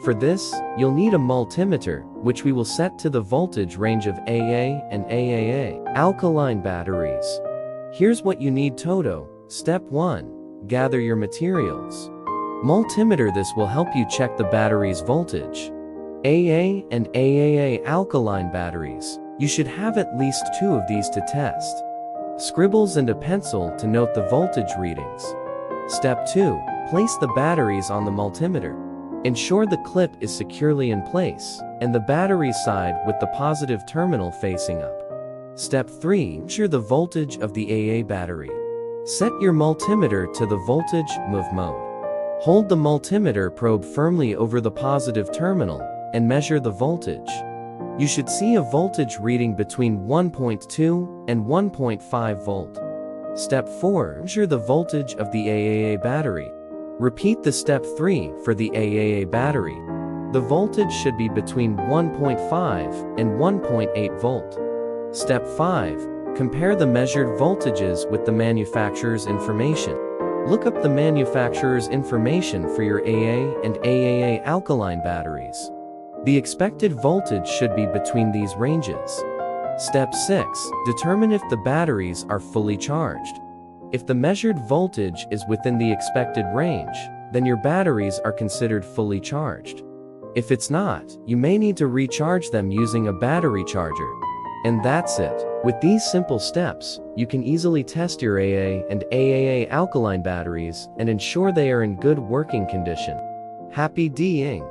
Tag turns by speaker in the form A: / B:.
A: For this, you'll need a multimeter, which we will set to the voltage range of AA and AAA alkaline batteries. Here's what you need toto. Step 1. Gather your materials. Multimeter. This will help you check the battery's voltage. AA and AAA alkaline batteries. You should have at least 2 of these to test. Scribbles and a pencil to note the voltage readings. Step 2. Place the batteries on the multimeter. Ensure the clip is securely in place, and the battery side with the positive terminal facing up. Step 3. Measure the voltage of the AA battery. Set your multimeter to the voltage move mode. Hold the multimeter probe firmly over the positive terminal and measure the voltage. You should see a voltage reading between 1.2 and 1.5 volt. Step 4. Measure the voltage of the AAA battery. Repeat the step 3 for the AAA battery. The voltage should be between 1.5 and 1.8 volt. Step 5. Compare the measured voltages with the manufacturer's information. Look up the manufacturer's information for your AA and AAA alkaline batteries. The expected voltage should be between these ranges. Step 6. Determine if the batteries are fully charged. If the measured voltage is within the expected range, then your batteries are considered fully charged. If it's not, you may need to recharge them using a battery charger. And that's it. With these simple steps, you can easily test your AA and AAA alkaline batteries and ensure they are in good working condition. Happy D-ing!